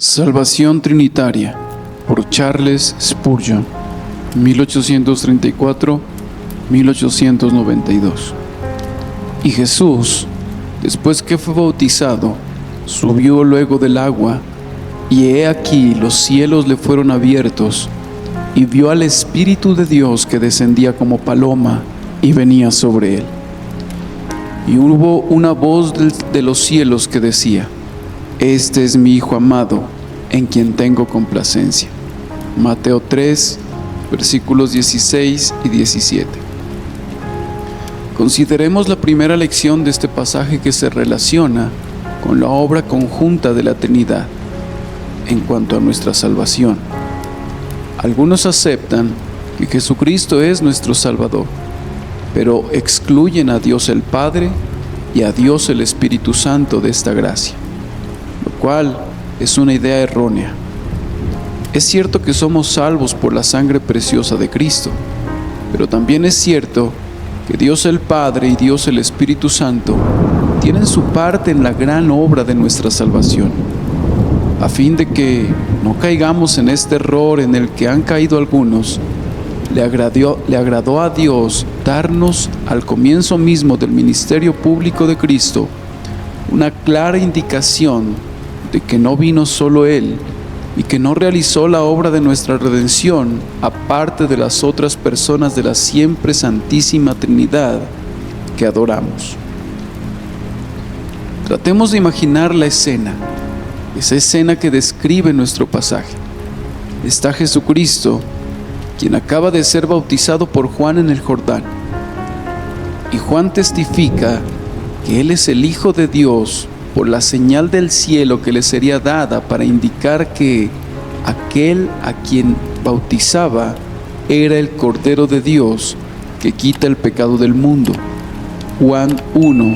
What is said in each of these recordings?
Salvación Trinitaria, por Charles Spurgeon, 1834-1892. Y Jesús, después que fue bautizado, subió luego del agua, y he aquí los cielos le fueron abiertos, y vio al Espíritu de Dios que descendía como paloma y venía sobre él. Y hubo una voz de los cielos que decía: Este es mi Hijo amado, en quien tengo complacencia. Mateo 3, versículos 16 y 17. Consideremos la primera lección de este pasaje que se relaciona con la obra conjunta de la Trinidad en cuanto a nuestra salvación. Algunos aceptan que Jesucristo es nuestro Salvador, pero excluyen a Dios el Padre y a Dios el Espíritu Santo de esta gracia, lo cual es una idea errónea. Es cierto que somos salvos por la sangre preciosa de Cristo, pero también es cierto que Dios el Padre y Dios el Espíritu Santo tienen su parte en la gran obra de nuestra salvación, a fin de que no caigamos en este error en el que han caído algunos. Le agradó a Dios darnos al comienzo mismo del ministerio público de Cristo una clara indicación de que no vino solo Él y que no realizó la obra de nuestra redención aparte de las otras personas de la siempre Santísima Trinidad que adoramos. Tratemos de imaginar la escena, esa escena que describe nuestro pasaje. Está Jesucristo, quien acaba de ser bautizado por Juan en el Jordán, y Juan testifica que Él es el Hijo de Dios por la señal del cielo que le sería dada para indicar que aquel a quien bautizaba era el Cordero de Dios que quita el pecado del mundo. Juan 1,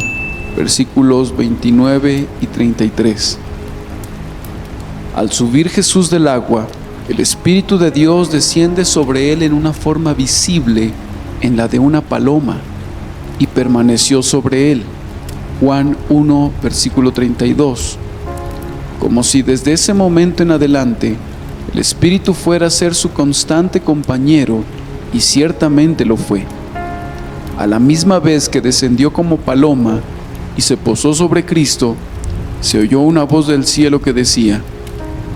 versículos 29 y 33. Al subir Jesús del agua, el Espíritu de Dios desciende sobre él en una forma visible, en la de una paloma, y permaneció sobre él. Juan 1, versículo 32. Como si desde ese momento en adelante el Espíritu fuera a ser su constante compañero, y ciertamente lo fue. A la misma vez que descendió como paloma y se posó sobre Cristo, se oyó una voz del cielo que decía: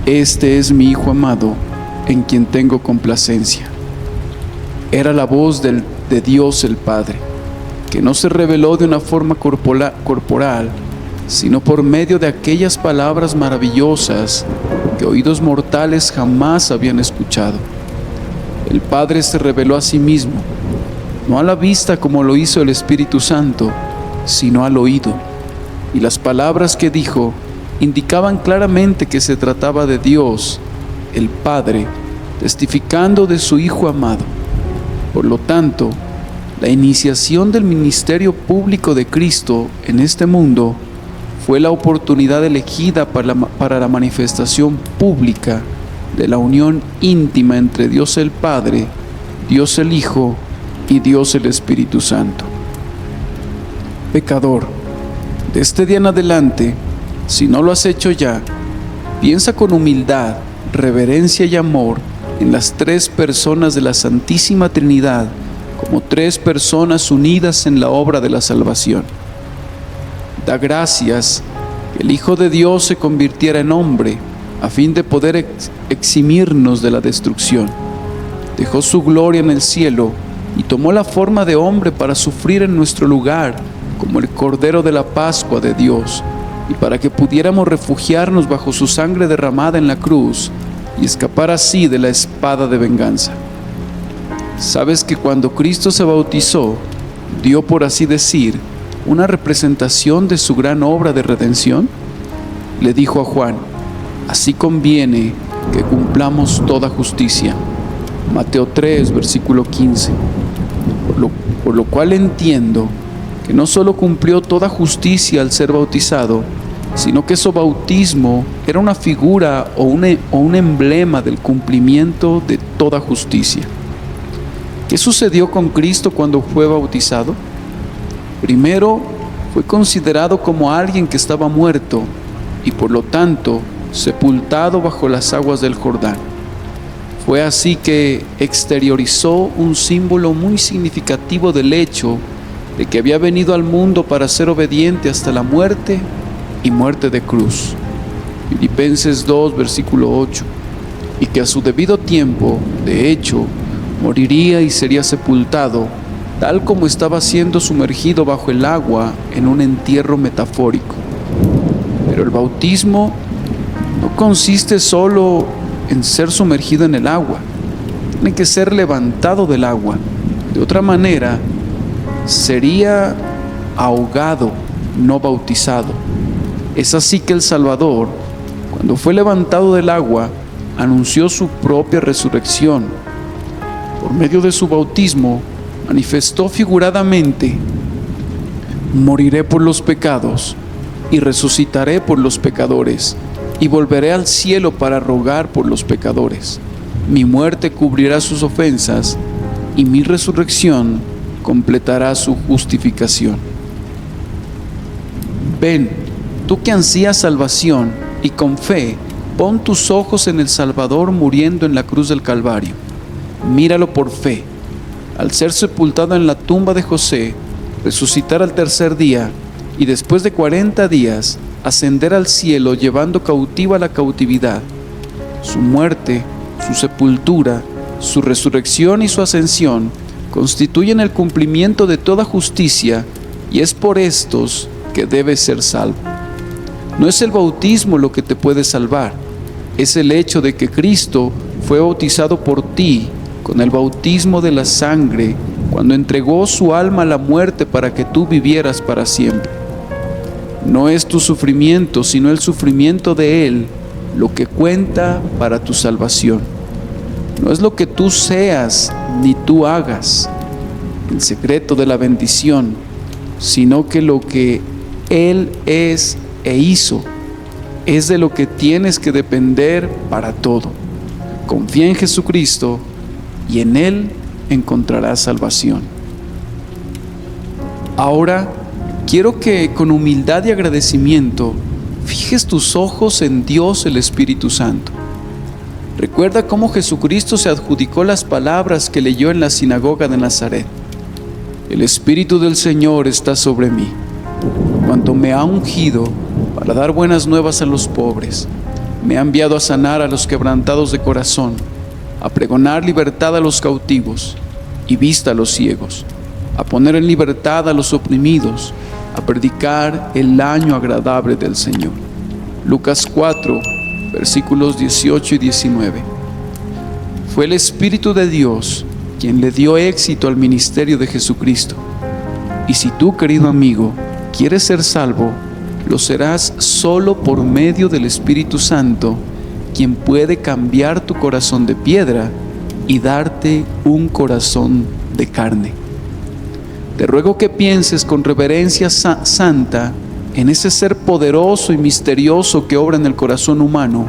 Este es mi Hijo amado, en quien tengo complacencia. Era la voz de Dios el Padre, que no se reveló de una forma corporal, sino por medio de aquellas palabras maravillosas que oídos mortales jamás habían escuchado. El Padre se reveló a sí mismo, no a la vista como lo hizo el Espíritu Santo, sino al oído, y las palabras que dijo indicaban claramente que se trataba de Dios, el Padre, testificando de su Hijo amado. Por lo tanto, la iniciación del ministerio público de Cristo en este mundo fue la oportunidad elegida para la manifestación pública de la unión íntima entre Dios el Padre, Dios el Hijo y Dios el Espíritu Santo. Pecador, de este día en adelante, si no lo has hecho ya, piensa con humildad, reverencia y amor en las tres personas de la Santísima Trinidad como tres personas unidas en la obra de la salvación. Da gracias que el Hijo de Dios se convirtiera en hombre a fin de poder eximirnos de la destrucción. Dejó su gloria en el cielo y tomó la forma de hombre para sufrir en nuestro lugar como el Cordero de la Pascua de Dios, y para que pudiéramos refugiarnos bajo su sangre derramada en la cruz y escapar así de la espada de venganza. ¿Sabes que cuando Cristo se bautizó, dio, por así decir, una representación de su gran obra de redención? Le dijo a Juan: Así conviene que cumplamos toda justicia. Mateo 3, versículo 15. Por lo cual entiendo que no solo cumplió toda justicia al ser bautizado, sino que su bautismo era una figura o un emblema del cumplimiento de toda justicia. ¿Qué sucedió con Cristo cuando fue bautizado? Primero, fue considerado como alguien que estaba muerto y por lo tanto sepultado bajo las aguas del Jordán. Fue así que exteriorizó un símbolo muy significativo del hecho de que había venido al mundo para ser obediente hasta la muerte y muerte de cruz. Filipenses 2, versículo 8. Y que a su debido tiempo, de hecho, moriría y sería sepultado, tal como estaba siendo sumergido bajo el agua en un entierro metafórico. Pero el bautismo no consiste solo en ser sumergido en el agua, tiene que ser levantado del agua. De otra manera, sería ahogado, no bautizado. Es así que el Salvador, cuando fue levantado del agua, anunció su propia resurrección. Por medio de su bautismo, manifestó figuradamente: moriré por los pecados y resucitaré por los pecadores, y volveré al cielo para rogar por los pecadores. Mi muerte cubrirá sus ofensas, y mi resurrección completará su justificación. Ven, tú que ansías salvación, y con fe pon tus ojos en el Salvador muriendo en la cruz del Calvario. Míralo por fe. Al ser sepultado en la tumba de José, resucitar al tercer día, y después de 40 días, ascender al cielo llevando cautiva la cautividad. Su muerte, su sepultura, su resurrección y su ascensión constituyen el cumplimiento de toda justicia, y es por estos que debes ser salvo. No es el bautismo lo que te puede salvar, es el hecho de que Cristo fue bautizado por ti con el bautismo de la sangre, cuando entregó su alma a la muerte para que tú vivieras para siempre. No es tu sufrimiento, sino el sufrimiento de Él lo que cuenta para tu salvación. No es lo que tú seas ni tú hagas, el secreto de la bendición, sino que lo que Él es e hizo es de lo que tienes que depender para todo. Confía en Jesucristo y en Él encontrarás salvación. Ahora, quiero que con humildad y agradecimiento fijes tus ojos en Dios el Espíritu Santo. Recuerda cómo Jesucristo se adjudicó las palabras que leyó en la sinagoga de Nazaret. El Espíritu del Señor está sobre mí, cuanto me ha ungido para dar buenas nuevas a los pobres. Me ha enviado a sanar a los quebrantados de corazón, a pregonar libertad a los cautivos y vista a los ciegos, a poner en libertad a los oprimidos, a predicar el año agradable del Señor. Lucas 4, versículos 18 y 19. Fue el Espíritu de Dios quien le dio éxito al ministerio de Jesucristo. Y si tú, querido amigo, quieres ser salvo, lo serás solo por medio del Espíritu Santo, quien puede cambiar tu corazón de piedra y darte un corazón de carne. Te ruego que pienses con reverencia santa en ese ser poderoso y misterioso que obra en el corazón humano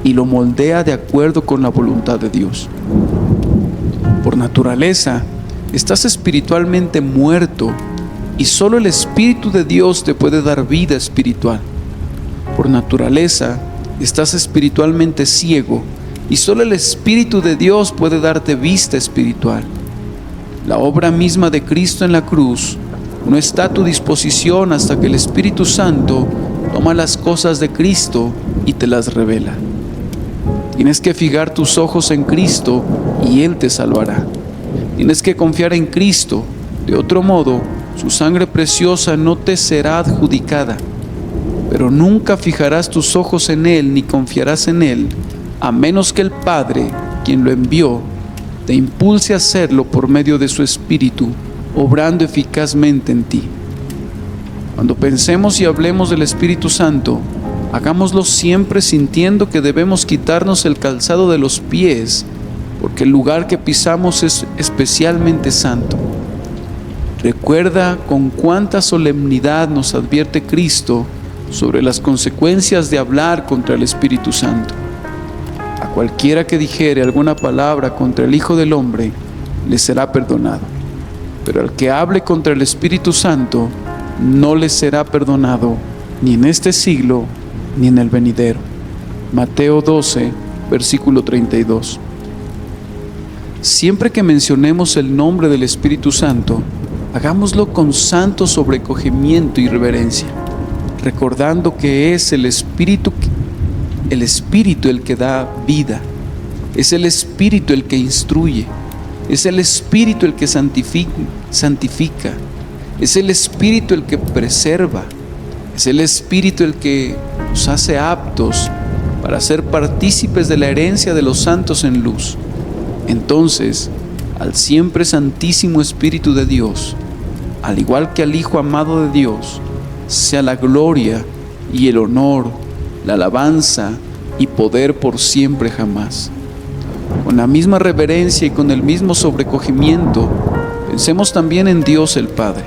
y lo moldea de acuerdo con la voluntad de Dios. Por naturaleza, estás espiritualmente muerto y solo el Espíritu de Dios te puede dar vida espiritual. Por naturaleza, estás espiritualmente ciego y solo el Espíritu de Dios puede darte vista espiritual. La obra misma de Cristo en la cruz no está a tu disposición hasta que el Espíritu Santo toma las cosas de Cristo y te las revela. Tienes que fijar tus ojos en Cristo y Él te salvará. Tienes que confiar en Cristo, de otro modo, su sangre preciosa no te será adjudicada. Pero nunca fijarás tus ojos en Él ni confiarás en Él, a menos que el Padre, quien lo envió, te impulse a hacerlo por medio de su Espíritu, obrando eficazmente en ti. Cuando pensemos y hablemos del Espíritu Santo, hagámoslo siempre sintiendo que debemos quitarnos el calzado de los pies, porque el lugar que pisamos es especialmente santo. Recuerda con cuánta solemnidad nos advierte Cristo sobre las consecuencias de hablar contra el Espíritu Santo. A cualquiera que dijere alguna palabra contra el Hijo del Hombre, le será perdonado. Pero al que hable contra el Espíritu Santo, no le será perdonado, ni en este siglo, ni en el venidero. Mateo 12, versículo 32. Siempre que mencionemos el nombre del Espíritu Santo, hagámoslo con santo sobrecogimiento y reverencia, recordando que es el Espíritu el que da vida, es el Espíritu el que instruye, es el Espíritu el que santifica, es el Espíritu el que preserva, es el Espíritu el que nos hace aptos para ser partícipes de la herencia de los santos en luz. Entonces, al siempre Santísimo Espíritu de Dios, al igual que al Hijo amado de Dios, sea la gloria y el honor, la alabanza y poder por siempre jamás. Con la misma reverencia y con el mismo sobrecogimiento, pensemos también en Dios el Padre.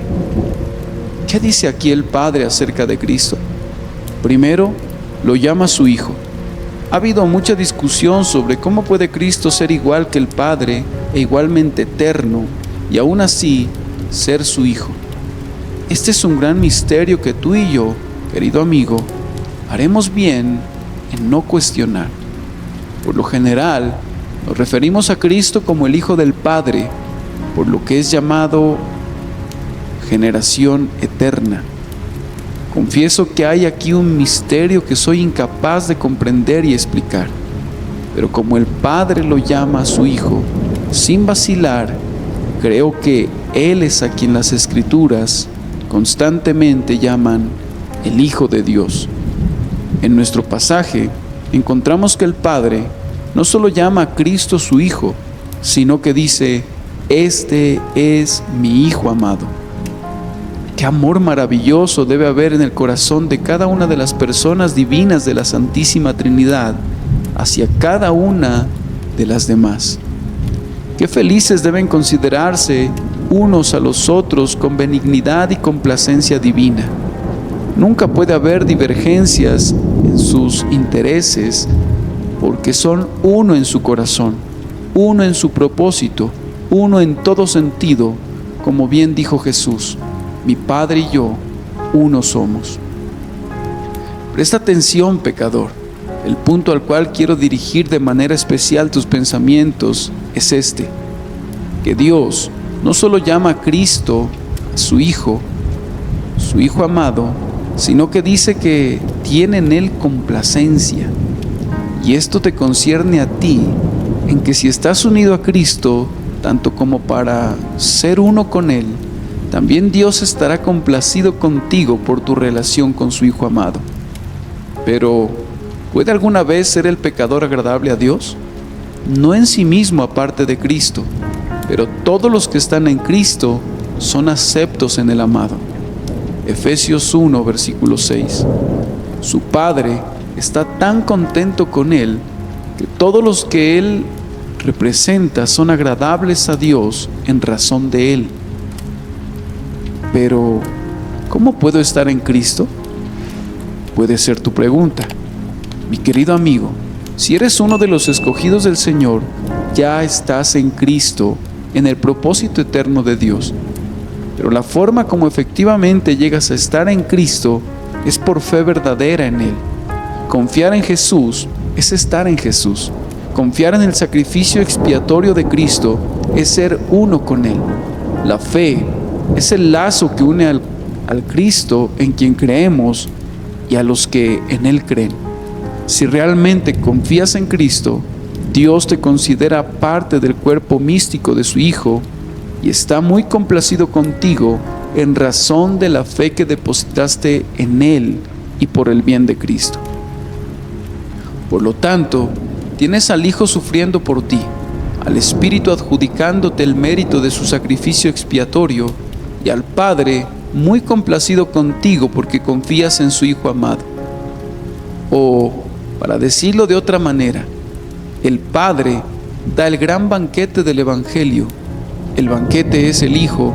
¿Qué dice aquí el Padre acerca de Cristo? Primero, lo llama su Hijo. Ha habido mucha discusión sobre cómo puede Cristo ser igual que el Padre e igualmente eterno y aún así ser su Hijo. Este es un gran misterio que tú y yo, querido amigo, haremos bien en no cuestionar. Por lo general, nos referimos a Cristo como el Hijo del Padre, por lo que es llamado generación eterna. Confieso que hay aquí un misterio que soy incapaz de comprender y explicar, pero como el Padre lo llama a su Hijo, sin vacilar, creo que Él es a quien las Escrituras constantemente llaman el Hijo de Dios. En nuestro pasaje encontramos que el Padre no solo llama a Cristo su Hijo, sino que dice: este es mi Hijo amado. Qué amor maravilloso debe haber en el corazón de cada una de las personas divinas de la Santísima Trinidad hacia cada una de las demás. Qué felices deben considerarse unos a los otros con benignidad y complacencia divina. Nunca puede haber divergencias en sus intereses, porque son uno en su corazón, uno en su propósito, uno en todo sentido, como bien dijo Jesús: mi Padre y yo, uno somos. Presta atención, pecador. El punto al cual quiero dirigir de manera especial tus pensamientos es este: que Dios no solo llama a Cristo, a su Hijo amado, sino que dice que tiene en Él complacencia. Y esto te concierne a ti, en que si estás unido a Cristo, tanto como para ser uno con Él, también Dios estará complacido contigo por tu relación con su Hijo amado. Pero, ¿puede alguna vez ser el pecador agradable a Dios? No en sí mismo aparte de Cristo, pero todos los que están en Cristo son aceptos en el amado. Efesios 1, versículo 6. Su Padre está tan contento con Él que todos los que Él representa son agradables a Dios en razón de Él. Pero, ¿cómo puedo estar en Cristo? Puede ser tu pregunta. Mi querido amigo, si eres uno de los escogidos del Señor, ya estás en Cristo, en el propósito eterno de Dios. Pero la forma como efectivamente llegas a estar en Cristo es por fe verdadera en Él. Confiar en Jesús es estar en Jesús. Confiar en el sacrificio expiatorio de Cristo es ser uno con Él. La fe es el lazo que une al Cristo en quien creemos y a los que en Él creen. Si realmente confías en Cristo, Dios te considera parte del cuerpo místico de su Hijo y está muy complacido contigo en razón de la fe que depositaste en Él y por el bien de Cristo. Por lo tanto, tienes al Hijo sufriendo por ti, al Espíritu adjudicándote el mérito de su sacrificio expiatorio y al Padre muy complacido contigo porque confías en su Hijo amado. O, para decirlo de otra manera, el Padre da el gran banquete del Evangelio. El banquete es el Hijo,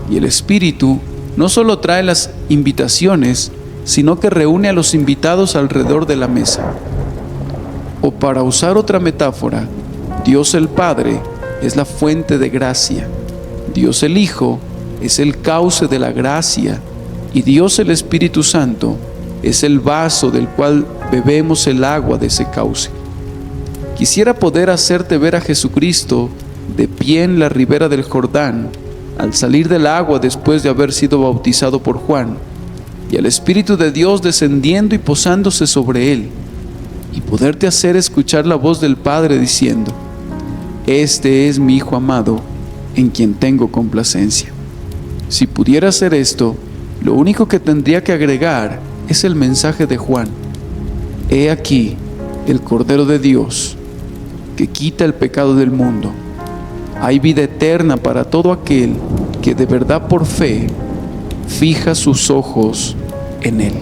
y el Espíritu no solo trae las invitaciones, sino que reúne a los invitados alrededor de la mesa. O para usar otra metáfora, Dios el Padre es la fuente de gracia, Dios el Hijo es el cauce de la gracia, y Dios el Espíritu Santo es el vaso del cual bebemos el agua de ese cauce. Quisiera poder hacerte ver a Jesucristo de pie en la ribera del Jordán, al salir del agua después de haber sido bautizado por Juan, y al Espíritu de Dios descendiendo y posándose sobre él, y poderte hacer escuchar la voz del Padre diciendo: este es mi Hijo amado, en quien tengo complacencia. Si pudiera hacer esto, lo único que tendría que agregar es el mensaje de Juan: he aquí el Cordero de Dios, que quita el pecado del mundo. Hay vida eterna para todo aquel que de verdad por fe fija sus ojos en Él.